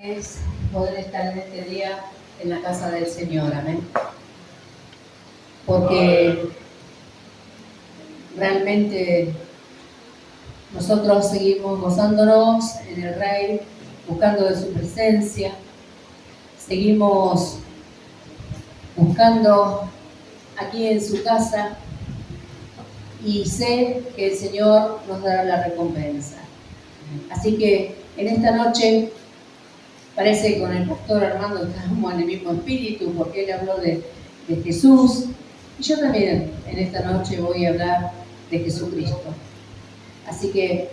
Es poder estar en este día en la casa del Señor, amén. Porque realmente nosotros seguimos gozándonos en el Rey, buscando de su presencia, seguimos buscando aquí en su casa y sé que el Señor nos dará la recompensa. Así que en esta noche parece que con el pastor Armando estamos en el mismo espíritu, porque él habló de Jesús. Y yo también en esta noche voy a hablar de Jesucristo. Así que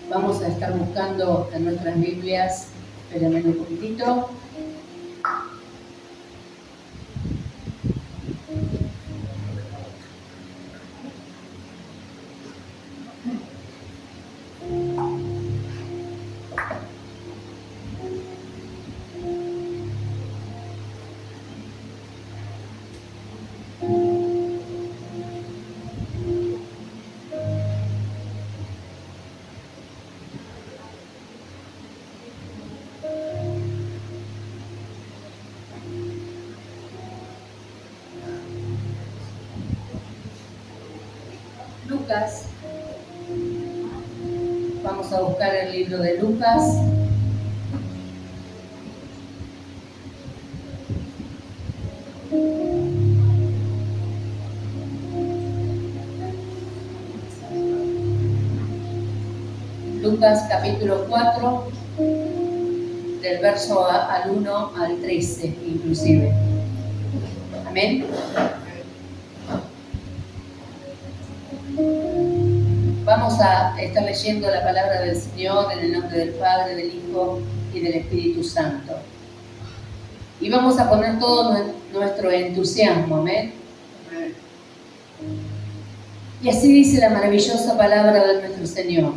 vamos a estar buscando en nuestras Biblias, espérenme un poquitito. Lucas, vamos a buscar el libro de Lucas. Lucas capítulo 4, del verso al 1 al 13 inclusive. Amén. Vamos a estar leyendo la palabra del Señor en el nombre del Padre, del Hijo y del Espíritu Santo. Y vamos a poner todo nuestro entusiasmo, amén. Y así dice la maravillosa palabra de nuestro Señor.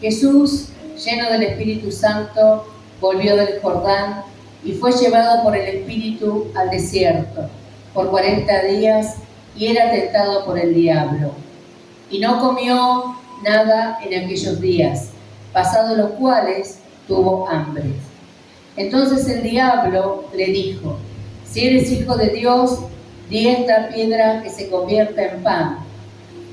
Jesús, lleno del Espíritu Santo, volvió del Jordán y fue llevado por el Espíritu al desierto por 40 días y era tentado por el diablo. Y no comió nada en aquellos días, pasados los cuales tuvo hambre. Entonces el diablo le dijo: si eres hijo de Dios, di esta piedra que se convierta en pan.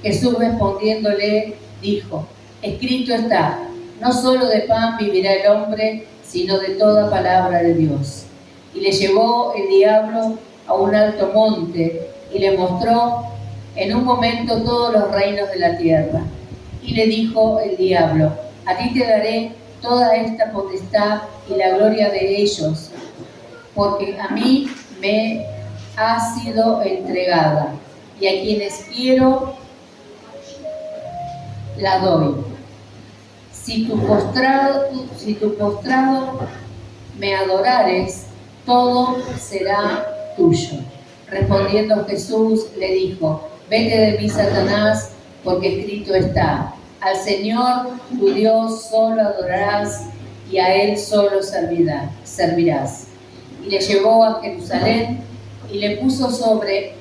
Jesús respondiéndole dijo: escrito está, no solo de pan vivirá el hombre, sino de toda palabra de Dios. Y le llevó el diablo a un alto monte y le mostró en un momento todos los reinos de la tierra. Y le dijo el diablo: a ti te daré toda esta potestad y la gloria de ellos, porque a mí me ha sido entregada, y a quienes quiero la doy. Si tu postrado me adorares, todo será tuyo. Respondiendo Jesús le dijo: vete de mí, Satanás, porque escrito está: al Señor tu Dios solo adorarás y a Él solo servirás. Y le llevó a Jerusalén y le puso sobre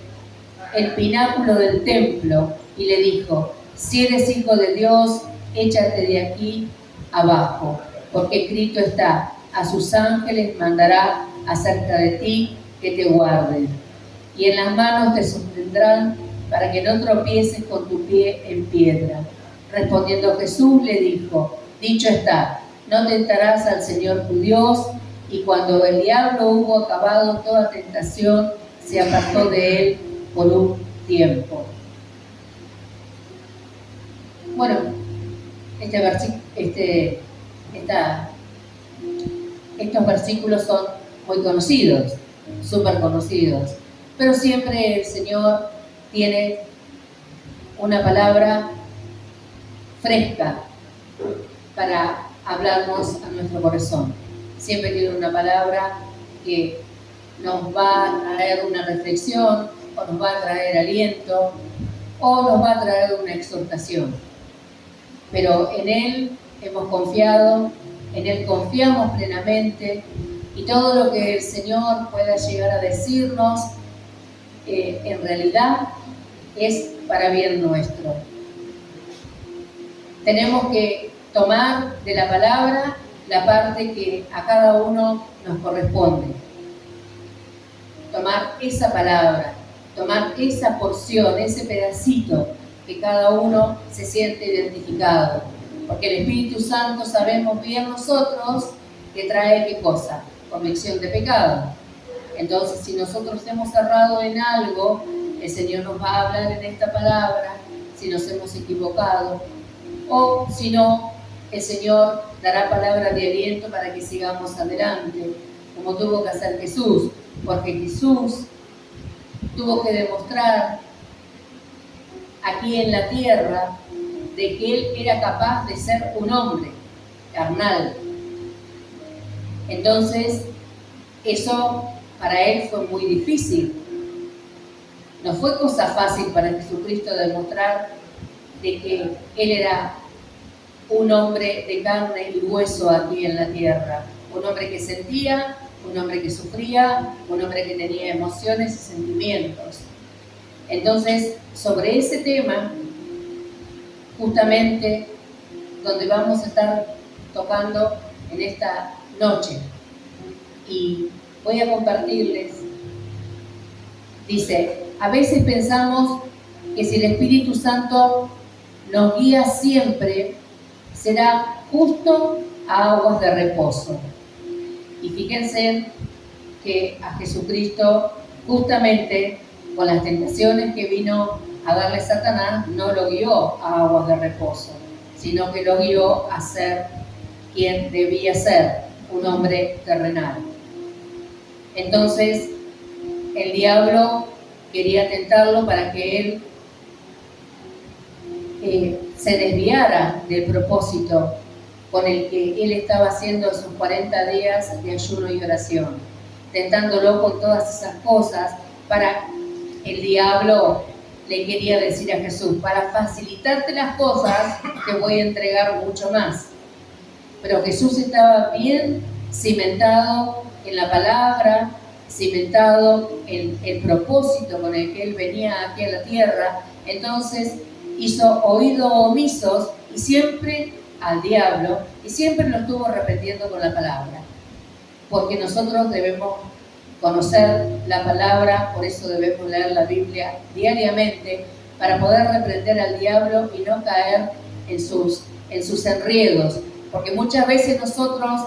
el pináculo del templo y le dijo: si eres hijo de Dios, échate de aquí abajo, porque escrito está: a sus ángeles mandará acerca de ti que te guarden, y en las manos te sostendrán para que no tropieces con tu pie en piedra. Respondiendo Jesús le dijo: dicho está, no tentarás al Señor tu Dios. Y cuando el diablo hubo acabado toda tentación, se apartó de él por un tiempo. Bueno, estos versículos son muy conocidos, súper conocidos, pero siempre el Señor tiene una palabra fresca para hablarnos a nuestro corazón. Siempre tiene una palabra que nos va a traer una reflexión, o nos va a traer aliento, o nos va a traer una exhortación. Pero en Él hemos confiado, en Él confiamos plenamente, y todo lo que el Señor pueda llegar a decirnos, en realidad es para bien nuestro. Tenemos que tomar de la palabra la parte que a cada uno nos corresponde. Tomar esa palabra, tomar esa porción, ese pedacito que cada uno se siente identificado. Porque el Espíritu Santo sabemos bien nosotros que trae ¿qué cosa? Convicción de pecado. Entonces, si nosotros hemos errado en algo, el Señor nos va a hablar en esta palabra, si nos hemos equivocado, o si no, el Señor dará palabras de aliento para que sigamos adelante, como tuvo que hacer Jesús, porque Jesús tuvo que demostrar aquí en la tierra de que Él era capaz de ser un hombre carnal. Entonces, eso para Él fue muy difícil. No fue cosa fácil para Jesucristo demostrar de que Él era un hombre de carne y hueso aquí en la tierra. Un hombre que sentía, un hombre que sufría, un hombre que tenía emociones y sentimientos. Entonces, sobre ese tema, justamente donde vamos a estar tocando en esta noche. Y voy a compartirles. Dice, a veces pensamos que si el Espíritu Santo nos guía siempre, será justo a aguas de reposo. Y fíjense que a Jesucristo, justamente con las tentaciones que vino a darle Satanás, no lo guió a aguas de reposo, sino que lo guió a ser quien debía ser, un hombre terrenal. Entonces, el diablo quería tentarlo para que él se desviara del propósito con el que él estaba haciendo sus 40 días de ayuno y oración, tentándolo con todas esas cosas. Para el diablo le quería decir a Jesús, para facilitarte las cosas te voy a entregar mucho más. Pero Jesús estaba bien cimentado en la palabra, cimentado en el propósito con el que él venía aquí a la tierra. Entonces hizo oídos omisos y siempre al diablo, y siempre lo estuvo repitiendo con la palabra, porque nosotros debemos conocer la palabra, por eso debemos leer la Biblia diariamente, para poder reprender al diablo y no caer en sus enredos, porque muchas veces nosotros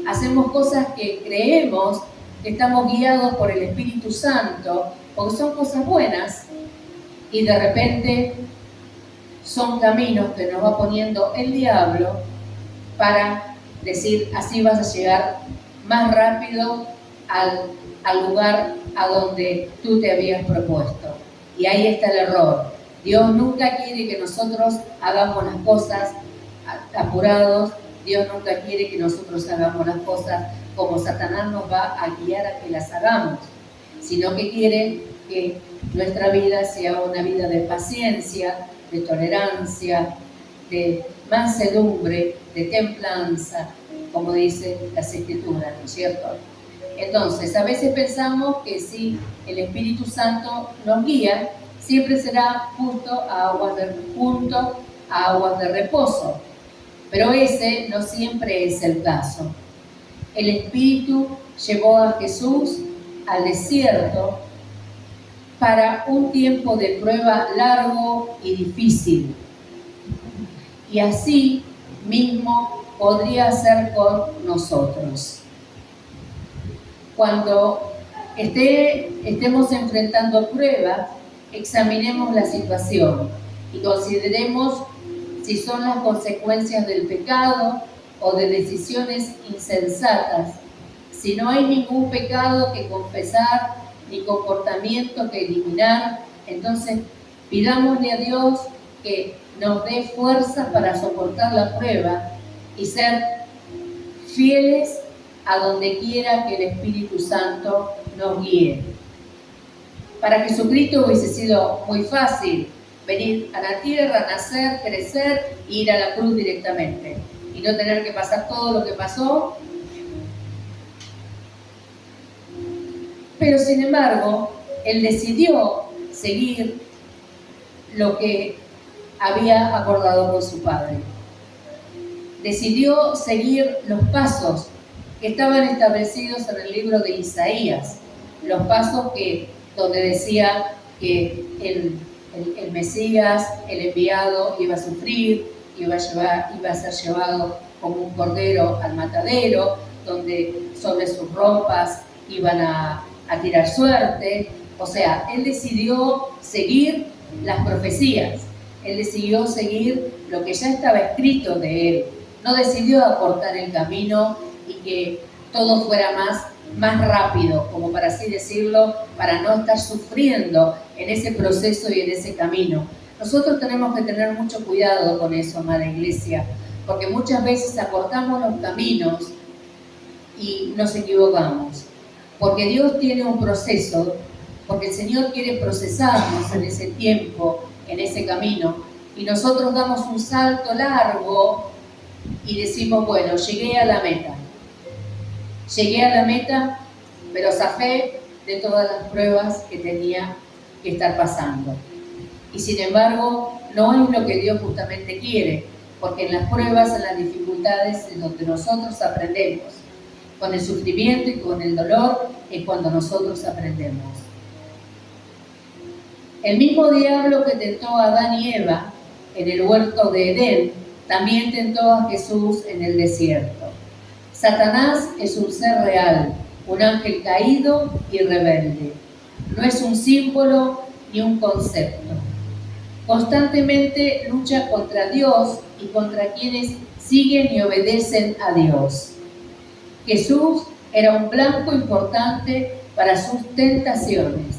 hacemos cosas que creemos que estamos guiados por el Espíritu Santo, porque son cosas buenas, y de repente son caminos que nos va poniendo el diablo para decir, así vas a llegar más rápido al lugar a donde tú te habías propuesto. Y ahí está el error. Dios nunca quiere que nosotros hagamos las cosas apurados. Dios nunca quiere que nosotros hagamos las cosas como Satanás nos va a guiar a que las hagamos, sino que quiere que nuestra vida sea una vida de paciencia, de tolerancia, de mansedumbre, de templanza, como dice las Escrituras, ¿no es cierto? Entonces, a veces pensamos que si el Espíritu Santo nos guía, siempre será junto a aguas de reposo. Pero ese no siempre es el caso. El Espíritu llevó a Jesús al desierto para un tiempo de prueba largo y difícil. Y así mismo podría ser con nosotros. Cuando estemos enfrentando pruebas, examinemos la situación y consideremos si son las consecuencias del pecado o de decisiones insensatas. Si no hay ningún pecado que confesar ni comportamiento que eliminar, entonces pidámosle a Dios que nos dé fuerzas para soportar la prueba y ser fieles a donde quiera que el Espíritu Santo nos guíe. Para Jesucristo hubiese sido muy fácil venir a la tierra, nacer, crecer e ir a la cruz directamente y no tener que pasar todo lo que pasó. Pero sin embargo, Él decidió seguir lo que había acordado con su Padre. decidió seguir los pasos que estaban establecidos en el libro de Isaías, los pasos donde decía que el Mesías, el enviado, iba a sufrir, iba a ser llevado como un cordero al matadero, donde sobre sus ropas iban a tirar suerte. O sea, él decidió seguir las profecías, él decidió seguir lo que ya estaba escrito de él, no decidió acortar el camino y que todo fuera más rápido, como para así decirlo, para no estar sufriendo en ese proceso y en ese camino. Nosotros tenemos que tener mucho cuidado con eso, amada iglesia, porque muchas veces acortamos los caminos y nos equivocamos, porque Dios tiene un proceso, porque el Señor quiere procesarnos en ese tiempo, en ese camino, y nosotros damos un salto largo y decimos, bueno, llegué a la meta, pero zafé de todas las pruebas que tenía que estar pasando. Y sin embargo, no es lo que Dios justamente quiere, porque en las pruebas, en las dificultades, es donde nosotros aprendemos. Con el sufrimiento y con el dolor es cuando nosotros aprendemos. El mismo diablo que tentó a Adán y Eva en el huerto de Edén, también tentó a Jesús en el desierto. Satanás es un ser real, un ángel caído y rebelde. No es un símbolo ni un concepto. Constantemente lucha contra Dios y contra quienes siguen y obedecen a Dios. Jesús era un blanco importante para sus tentaciones.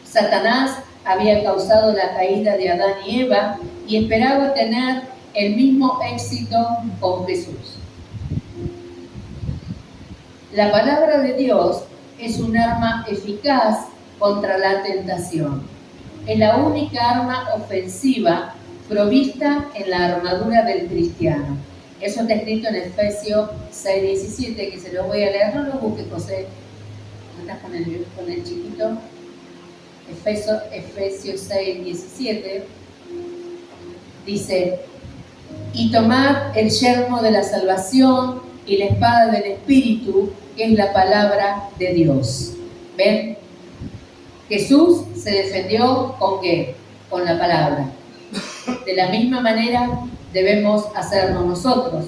Satanás había causado la caída de Adán y Eva y esperaba tener el mismo éxito con Jesús. La palabra de Dios es un arma eficaz contra la tentación. Es la única arma ofensiva provista en la armadura del cristiano. Eso está escrito en Efesios 6:17, que se lo voy a leer. No lo busques, José. ¿Estás con el chiquito? Efesios 6:17 dice: y tomad el yelmo de la salvación y la espada del Espíritu, que es la palabra de Dios. ¿Ven? Jesús se defendió ¿con qué? Con la palabra. De la misma manera debemos hacerlo nosotros.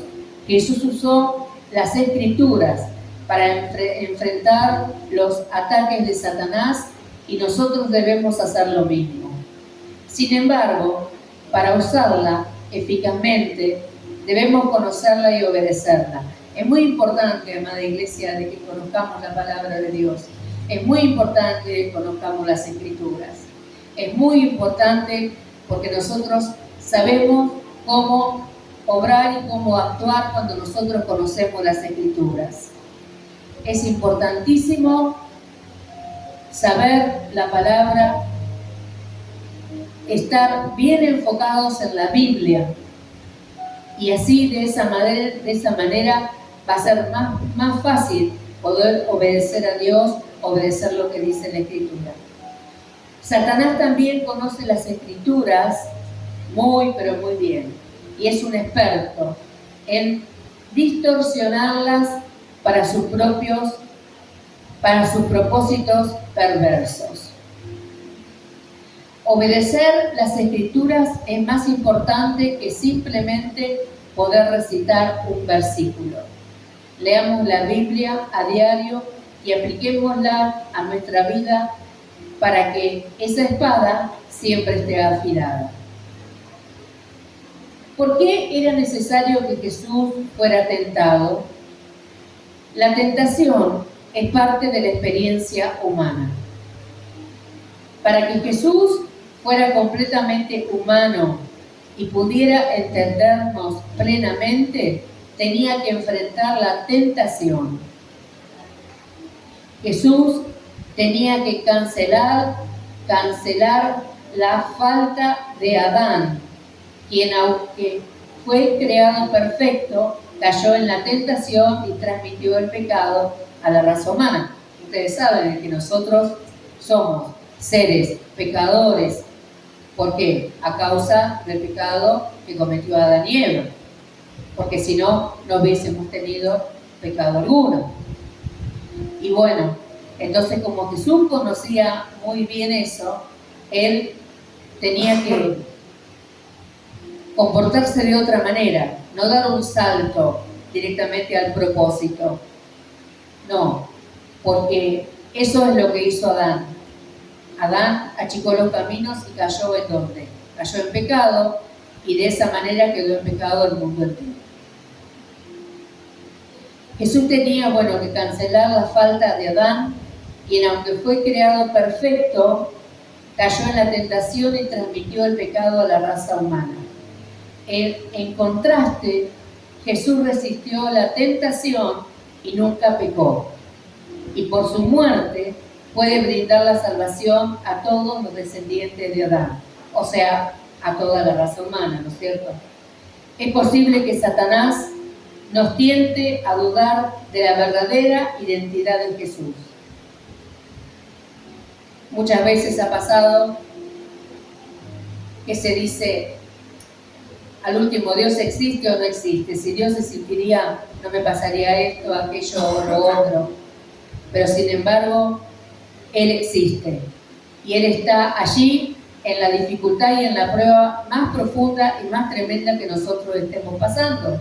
Jesús usó las Escrituras para enfrentar los ataques de Satanás y nosotros debemos hacer lo mismo. Sin embargo, para usarla eficazmente, debemos conocerla y obedecerla. Es muy importante, amada iglesia, de que conozcamos la palabra de Dios. Es muy importante que conozcamos las Escrituras. Es muy importante porque nosotros sabemos cómo obrar y cómo actuar cuando nosotros conocemos las Escrituras. Es importantísimo saber la palabra, estar bien enfocados en la Biblia, y así de esa manera va a ser más fácil poder obedecer a Dios, obedecer lo que dice la Escritura. Satanás también conoce las Escrituras pero muy bien, y es un experto en distorsionarlas para sus propósitos perversos. Obedecer las Escrituras es más importante que simplemente poder recitar un versículo. Leamos la Biblia a diario y apliquémosla a nuestra vida para que esa espada siempre esté afilada. ¿Por qué era necesario que Jesús fuera tentado? La tentación es parte de la experiencia humana. Para que Jesús fuera completamente humano y pudiera entendernos plenamente, tenía que enfrentar la tentación. Jesús tenía que cancelar la falta de Adán, quien, aunque fue creado perfecto, cayó en la tentación y transmitió el pecado a la raza humana. Ustedes saben que nosotros somos seres pecadores. ¿Por qué? A causa del pecado que cometió Adán y Eva. porque si no, no hubiésemos tenido pecado alguno. Y bueno, entonces como Jesús conocía muy bien eso, él tenía que comportarse de otra manera, no dar un salto directamente al propósito. No, porque eso es lo que hizo Adán. Adán achicó los caminos y cayó en donde? Cayó en pecado, y de esa manera quedó en pecado el mundo entero. Jesús tenía, que cancelar la falta de Adán, quien aunque fue creado perfecto, cayó en la tentación y transmitió el pecado a la raza humana. En contraste, Jesús resistió la tentación y nunca pecó. Y por su muerte puede brindar la salvación a todos los descendientes de Adán, o sea, a toda la raza humana, ¿no es cierto? Es posible que Satanás nos tiente a dudar de la verdadera identidad de Jesús. Muchas veces ha pasado que se dice, al último, ¿Dios existe o no existe? Si Dios existiría, no me pasaría esto, aquello o lo otro. Pero sin embargo, Él existe. Y Él está allí en la dificultad y en la prueba más profunda y más tremenda que nosotros estemos pasando.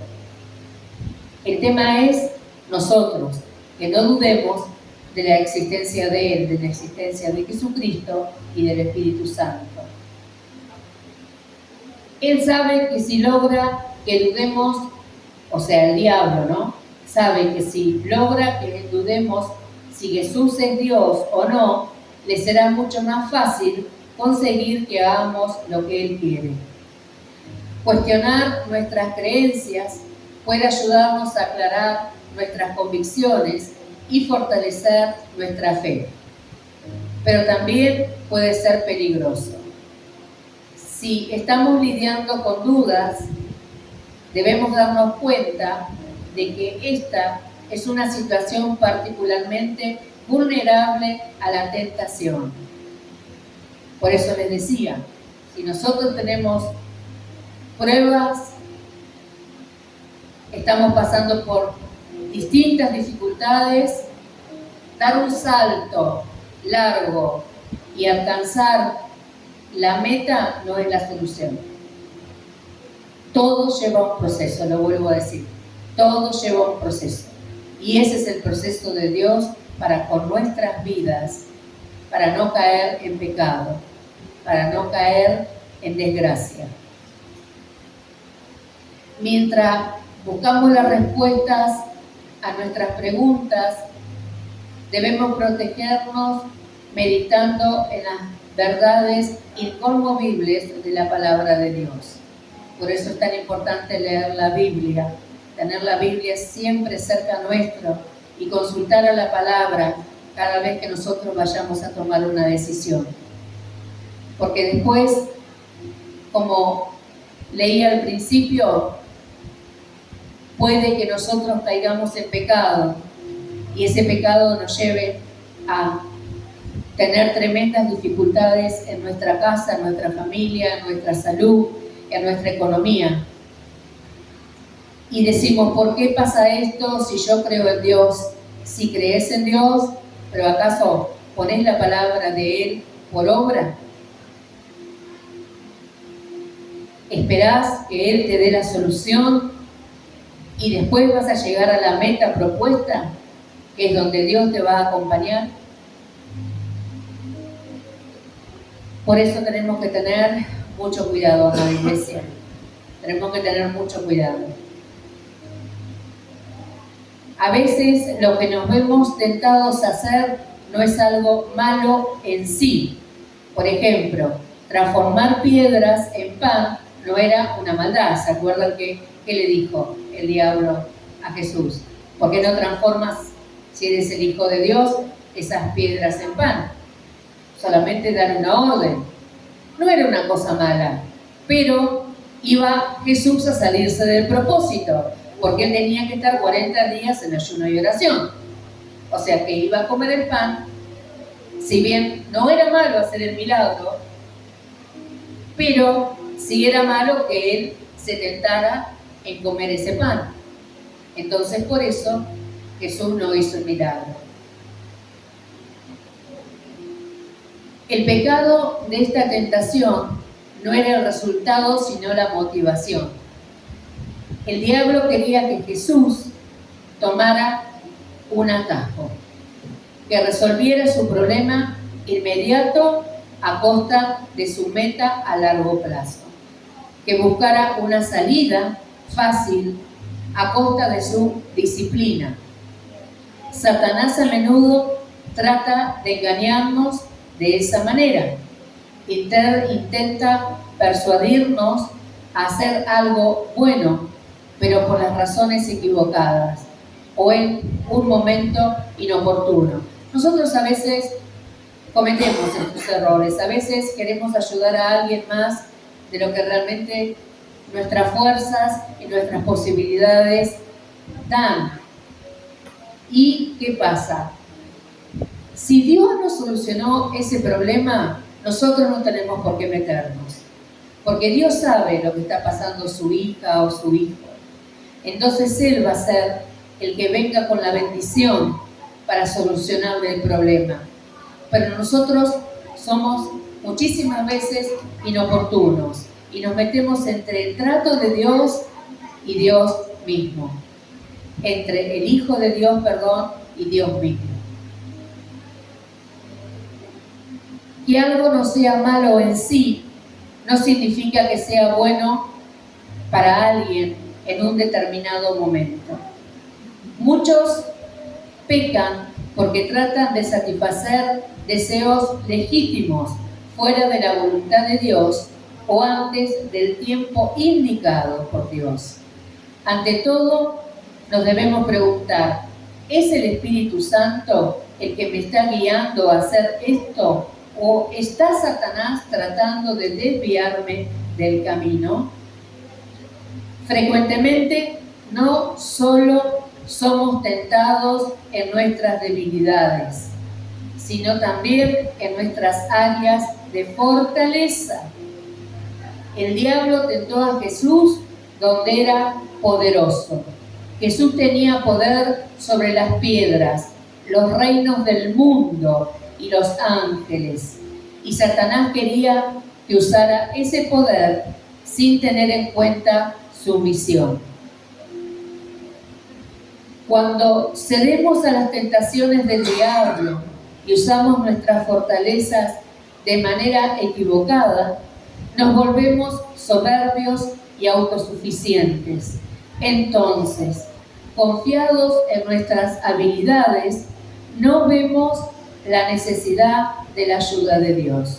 El tema es nosotros, que no dudemos de la existencia de Él, de la existencia de Jesucristo y del Espíritu Santo. Él sabe que si logra que dudemos, o sea, el diablo, ¿no? Sabe que si logra que dudemos si Jesús es Dios o no, le será mucho más fácil conseguir que hagamos lo que Él quiere. Cuestionar nuestras creencias puede ayudarnos a aclarar nuestras convicciones y fortalecer nuestra fe. Pero también puede ser peligroso. Si estamos lidiando con dudas, debemos darnos cuenta de que esta es una situación particularmente vulnerable a la tentación. Por eso les decía, si nosotros tenemos pruebas, estamos pasando por distintas dificultades, dar un salto largo y alcanzar la meta no es la solución. Todo lleva un proceso, lo vuelvo a decir. Todo lleva un proceso. Y ese es el proceso de Dios para con nuestras vidas, para no caer en pecado, para no caer en desgracia. Mientras buscamos las respuestas a nuestras preguntas, debemos protegernos meditando en las verdades inconmovibles de la palabra de Dios. Por eso es tan importante leer la Biblia, tener la Biblia siempre cerca nuestro y consultar a la palabra cada vez que nosotros vayamos a tomar una decisión. Porque después, como leí al principio, puede que nosotros caigamos en pecado y ese pecado nos lleve a tener tremendas dificultades en nuestra casa, en nuestra familia, en nuestra salud, en nuestra economía. Y decimos, ¿por qué pasa esto si yo creo en Dios? Si crees en Dios, ¿pero acaso ponés la palabra de Él por obra? ¿Esperás que Él te dé la solución y después vas a llegar a la meta propuesta, que es donde Dios te va a acompañar? Por eso tenemos que tener mucho cuidado en la iglesia. Tenemos que tener mucho cuidado. A veces lo que nos vemos tentados a hacer no es algo malo en sí. Por ejemplo, transformar piedras en pan no era una maldad. ¿Se acuerdan qué le dijo el diablo a Jesús? ¿Por qué no transformas, si eres el Hijo de Dios, esas piedras en pan? Solamente dar una orden. No era una cosa mala, pero iba Jesús a salirse del propósito, porque Él tenía que estar 40 días en ayuno y oración. O sea que iba a comer el pan, si bien no era malo hacer el milagro, pero sí era malo que Él se tentara en comer ese pan. Entonces por eso Jesús no hizo el milagro. El pecado de esta tentación no era el resultado, sino la motivación. El diablo quería que Jesús tomara un atajo, que resolviera su problema inmediato a costa de su meta a largo plazo, que buscara una salida fácil a costa de su disciplina. Satanás a menudo trata de engañarnos de esa manera. Intenta persuadirnos a hacer algo bueno, pero por las razones equivocadas o en un momento inoportuno. Nosotros a veces cometemos estos errores, a veces queremos ayudar a alguien más de lo que realmente nuestras fuerzas y nuestras posibilidades dan. ¿Y qué pasa? Si Dios no solucionó ese problema, nosotros no tenemos por qué meternos, porque Dios sabe lo que está pasando su hija o su hijo. Entonces Él va a ser el que venga con la bendición para solucionarle el problema. Pero nosotros somos muchísimas veces inoportunos y nos metemos entre el trato de Dios y Dios mismo, entre el Hijo de Dios, y Dios mismo. Que algo no sea malo en sí no significa que sea bueno para alguien en un determinado momento. Muchos pecan porque tratan de satisfacer deseos legítimos fuera de la voluntad de Dios o antes del tiempo indicado por Dios. Ante todo, nos debemos preguntar, ¿es el Espíritu Santo el que me está guiando a hacer esto? ¿O está Satanás tratando de desviarme del camino? Frecuentemente, no solo somos tentados en nuestras debilidades, sino también en nuestras áreas de fortaleza. El diablo tentó a Jesús donde era poderoso. Jesús tenía poder sobre las piedras, los reinos del mundo y los ángeles. Y Satanás quería que usara ese poder sin tener en cuenta su misión. Cuando cedemos a las tentaciones del diablo y usamos nuestras fortalezas de manera equivocada, nos volvemos soberbios y autosuficientes. Entonces, confiados en nuestras habilidades, no vemos la necesidad de la ayuda de Dios.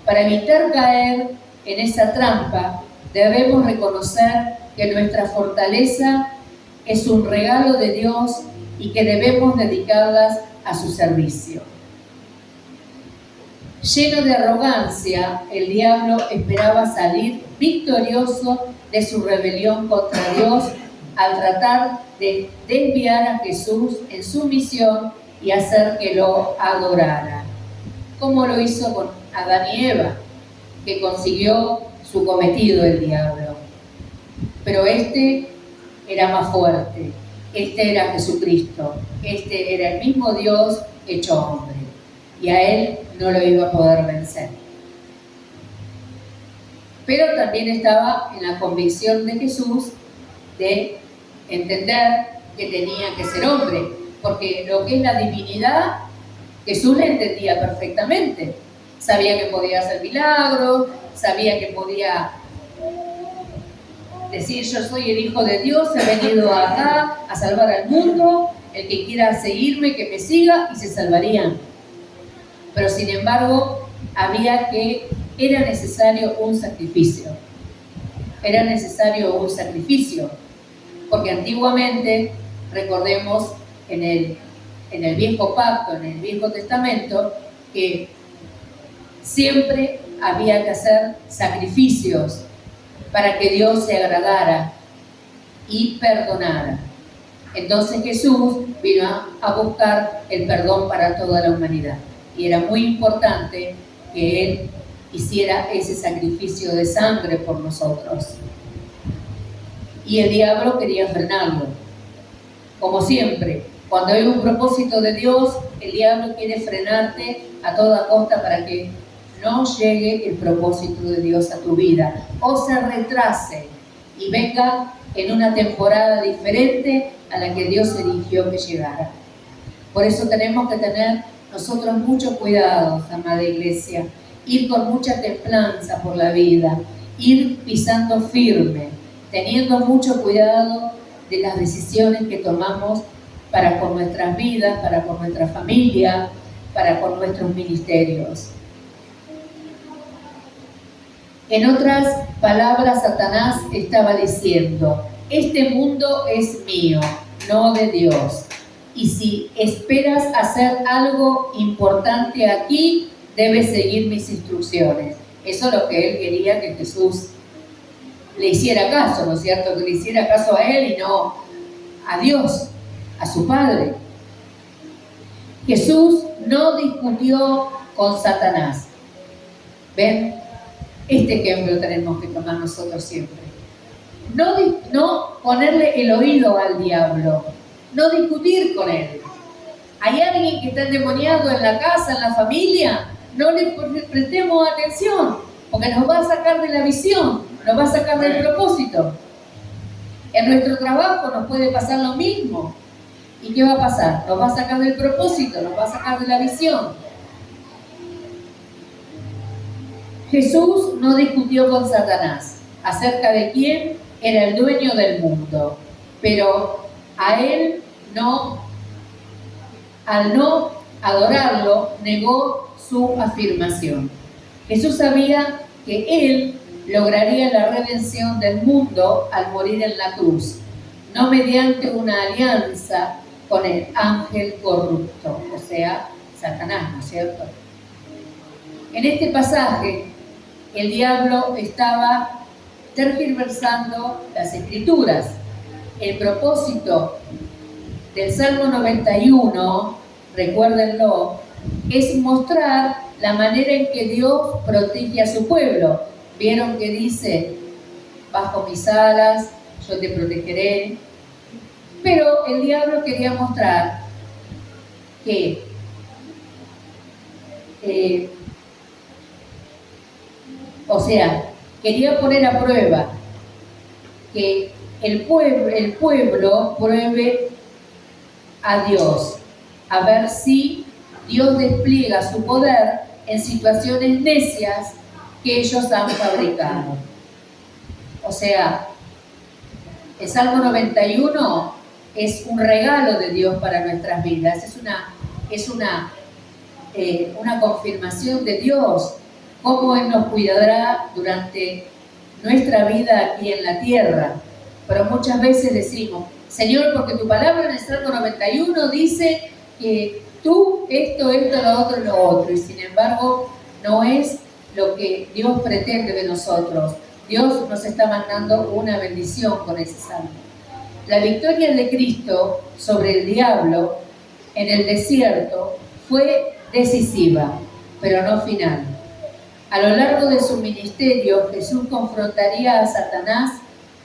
Para evitar caer en esa trampa, debemos reconocer que nuestra fortaleza es un regalo de Dios y que debemos dedicarlas a su servicio. Lleno de arrogancia, el diablo esperaba salir victorioso de su rebelión contra Dios al tratar de desviar a Jesús en su misión y hacer que lo adorara, como lo hizo con Adán y Eva, que consiguió su cometido el diablo. Pero este era más fuerte, este era Jesucristo, este era el mismo Dios hecho hombre, y a él no lo iba a poder vencer. Pero también estaba en la convicción de Jesús de entender que tenía que ser hombre, porque lo que es la divinidad, Jesús la entendía perfectamente. Sabía que podía hacer milagros, sabía que podía decir, yo soy el Hijo de Dios, he venido acá a salvar al mundo, el que quiera seguirme, que me siga, y se salvarían. Pero sin embargo, era necesario un sacrificio. Era necesario un sacrificio, porque antiguamente, recordemos, en el Viejo Pacto, en el Viejo Testamento, que siempre había que hacer sacrificios para que Dios se agradara y perdonara. Entonces Jesús vino a buscar el perdón para toda la humanidad. Y era muy importante que Él hiciera ese sacrificio de sangre por nosotros. y el diablo quería frenarlo. Como siempre, cuando hay un propósito de Dios, el diablo quiere frenarte a toda costa para que no llegue el propósito de Dios a tu vida o se retrase y venga en una temporada diferente a la que Dios eligió que llegara. Por eso tenemos que tener nosotros mucho cuidado, amada iglesia, ir con mucha templanza por la vida, ir pisando firme, teniendo mucho cuidado de las decisiones que tomamos para con nuestras vidas, para con nuestra familia, para con nuestros ministerios. En otras palabras, Satanás estaba diciendo: este mundo es mío, no de Dios. Y si esperas hacer algo importante aquí, debes seguir mis instrucciones. Eso es lo que él quería que Jesús le hiciera caso, ¿no es cierto? Que le hiciera caso a él y no a Dios, a su Padre. Jesús no discutió con Satanás. ¿Ven? Este ejemplo tenemos que tomar nosotros siempre. No ponerle el oído al diablo, no discutir con él. ¿Hay alguien que está endemoniado en la casa, en la familia? No le prestemos atención, porque nos va a sacar de la visión, nos va a sacar del propósito. En nuestro trabajo nos puede pasar lo mismo. ¿Y qué va a pasar? Nos va a sacar del propósito, nos va a sacar de la visión. Jesús no discutió con Satanás acerca de quién era el dueño del mundo, pero a él al no adorarlo, negó su afirmación. Jesús sabía que él lograría la redención del mundo al morir en la cruz, no mediante una alianza con el ángel corrupto, o sea, Satanás, ¿no es cierto? En este pasaje, el diablo estaba tergiversando las Escrituras. El propósito del Salmo 91, recuérdenlo, es mostrar la manera en que Dios protege a su pueblo. Vieron que dice: bajo mis alas yo te protegeré. Pero el diablo quería mostrar que quería poner a prueba que el pueblo pruebe a Dios, a ver si Dios despliega su poder en situaciones necias que ellos han fabricado. O sea, el Salmo 91 es un regalo de Dios para nuestras vidas, es una confirmación de Dios, cómo Él nos cuidará durante nuestra vida aquí en la tierra. Pero muchas veces decimos: Señor, porque tu palabra en el Salmo 91 dice que tú esto, lo otro, y sin embargo no es lo que Dios pretende de nosotros. Dios nos está mandando una bendición con ese salmo. La victoria de Cristo sobre el diablo en el desierto fue decisiva, pero no final. A lo largo de su ministerio, Jesús confrontaría a Satanás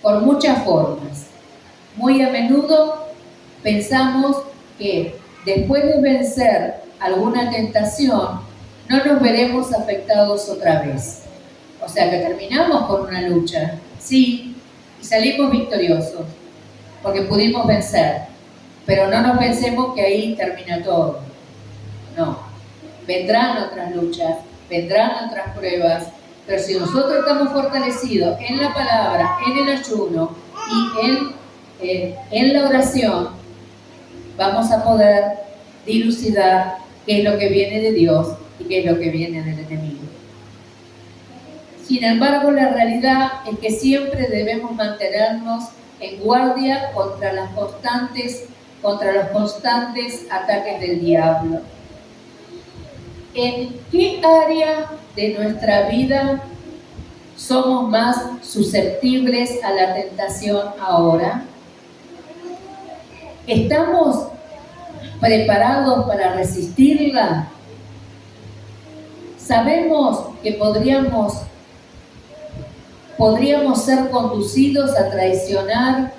por muchas formas. Muy a menudo pensamos que después de vencer alguna tentación, no nos veremos afectados otra vez. O sea que terminamos con una lucha, sí, y salimos victoriosos, porque pudimos vencer. Pero no nos pensemos que ahí termina todo. No, vendrán otras luchas, vendrán otras pruebas, pero si nosotros estamos fortalecidos en la palabra, en el ayuno y en la oración, vamos a poder dilucidar qué es lo que viene de Dios y qué es lo que viene del enemigo. Sin embargo, la realidad es que siempre debemos mantenernos en guardia contra los constantes ataques del diablo. ¿En qué área de nuestra vida somos más susceptibles a la tentación ahora? ¿Estamos preparados para resistirla? ¿Sabemos que podríamos ¿Podríamos ser conducidos a traicionar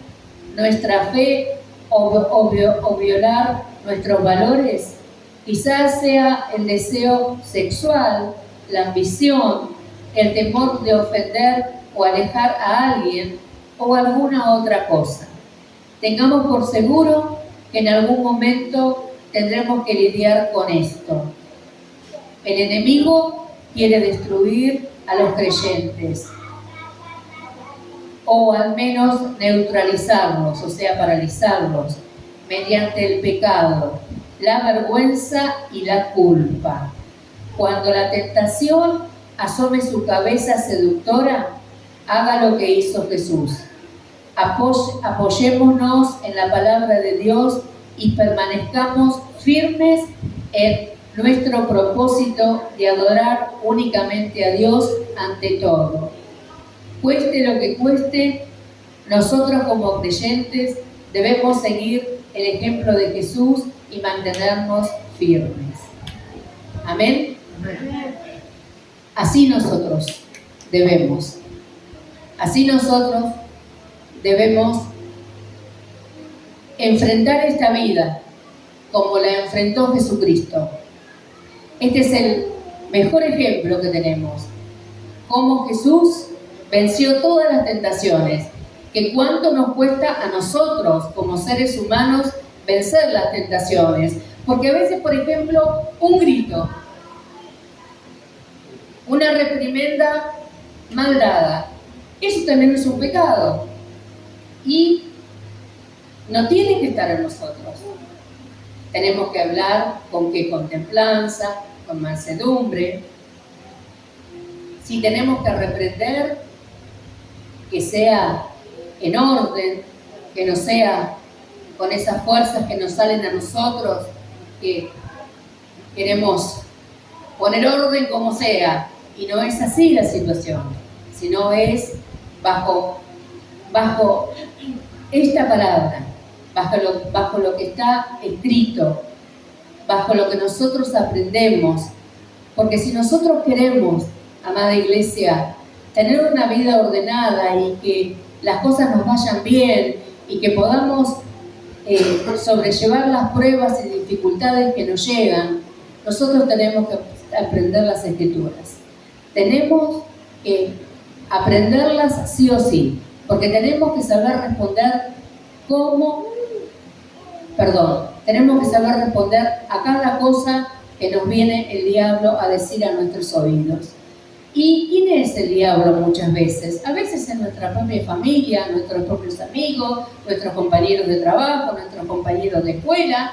nuestra fe o violar nuestros valores? Quizás sea el deseo sexual, la ambición, el temor de ofender o alejar a alguien o alguna otra cosa. Tengamos por seguro que en algún momento tendremos que lidiar con esto. El enemigo quiere destruir a los creyentes, o al menos neutralizarlos, o sea, paralizarlos, mediante el pecado, la vergüenza y la culpa. Cuando la tentación asome su cabeza seductora, haga lo que hizo Jesús. Apoyémonos en la palabra de Dios y permanezcamos firmes en nuestro propósito de adorar únicamente a Dios ante todo. Cueste lo que cueste, nosotros como creyentes debemos seguir el ejemplo de Jesús y mantenernos firmes. Amén. Así nosotros debemos enfrentar esta vida como la enfrentó Jesucristo. Este es el mejor ejemplo que tenemos. Cómo Jesús venció todas las tentaciones. Que cuánto nos cuesta a nosotros como seres humanos vencer las tentaciones. Porque a veces, por ejemplo, un grito, una reprimenda mal dada, eso también es un pecado. Y no tiene que estar en nosotros. Tenemos que hablar con qué contemplanza, con mansedumbre. Si tenemos que reprender, que sea en orden, que no sea con esas fuerzas que nos salen a nosotros, que queremos poner orden como sea, y no es así la situación, sino es bajo esta palabra, bajo lo que está escrito, bajo lo que nosotros aprendemos. Porque si nosotros queremos, amada iglesia, tener una vida ordenada y que las cosas nos vayan bien y que podamos sobrellevar las pruebas y dificultades que nos llegan, nosotros tenemos que aprender las Escrituras. Tenemos que aprenderlas sí o sí, porque tenemos que saber responder tenemos que saber responder a cada cosa que nos viene el diablo a decir a nuestros oídos. ¿Y quién es el diablo muchas veces? A veces es nuestra propia familia, nuestros propios amigos, nuestros compañeros de trabajo, nuestros compañeros de escuela.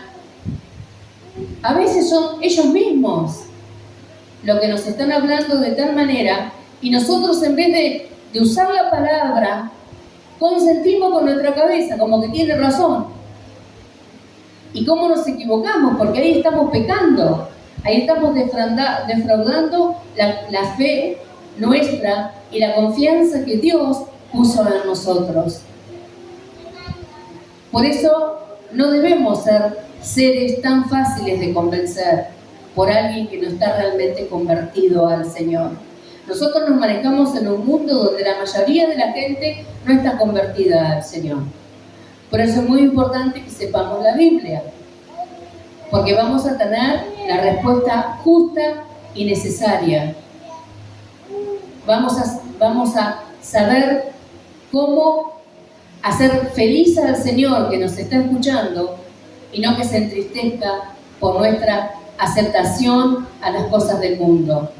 A veces son ellos mismos los que nos están hablando de tal manera, y nosotros en vez de usar la palabra, consentimos con nuestra cabeza, como que tiene razón. ¿Y cómo nos equivocamos? Porque ahí estamos pecando. Ahí estamos defraudando la fe nuestra y la confianza que Dios puso en nosotros. Por eso no debemos ser seres tan fáciles de convencer por alguien que no está realmente convertido al Señor. Nosotros nos manejamos en un mundo donde la mayoría de la gente no está convertida al Señor. Por eso es muy importante que sepamos la Biblia, porque vamos a tener la respuesta justa y necesaria. Vamos a saber cómo hacer feliz al Señor que nos está escuchando y no que se entristezca por nuestra aceptación a las cosas del mundo.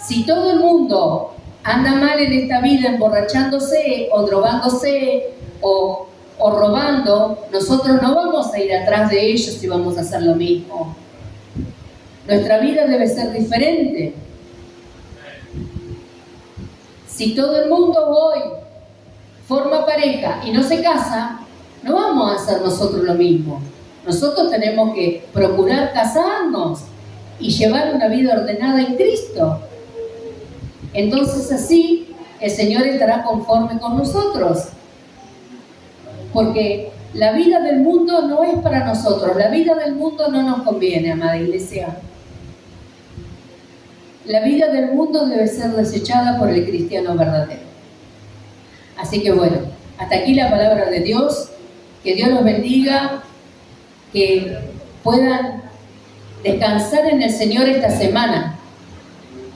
Si todo el mundo anda mal en esta vida, emborrachándose o drogándose o robando, nosotros no vamos a ir atrás de ellos y vamos a hacer lo mismo. Nuestra vida debe ser diferente. Si todo el mundo hoy forma pareja y no se casa, no vamos a hacer nosotros lo mismo. Nosotros tenemos que procurar casarnos y llevar una vida ordenada en Cristo. Entonces así el Señor estará conforme con nosotros. Porque la vida del mundo no es para nosotros. La vida del mundo no nos conviene, amada iglesia. La vida del mundo debe ser desechada por el cristiano verdadero. Así que bueno, hasta aquí la palabra de Dios. Que Dios los bendiga, que puedan descansar en el Señor esta semana.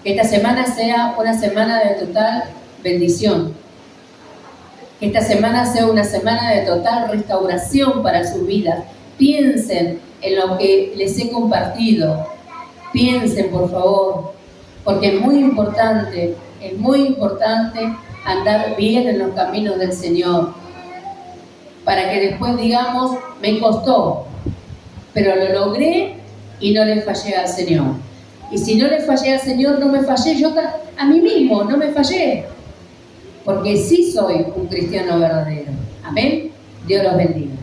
Que esta semana sea una semana de total bendición. Que esta semana sea una semana de total restauración para sus vidas. Piensen en lo que les he compartido. Piensen, por favor, porque es muy importante andar bien en los caminos del Señor. Para que después digamos, me costó, pero lo logré y no le fallé al Señor. Y si no le fallé al Señor, no me fallé yo a mí mismo, no me fallé. Porque sí soy un cristiano verdadero. Amén. Dios los bendiga.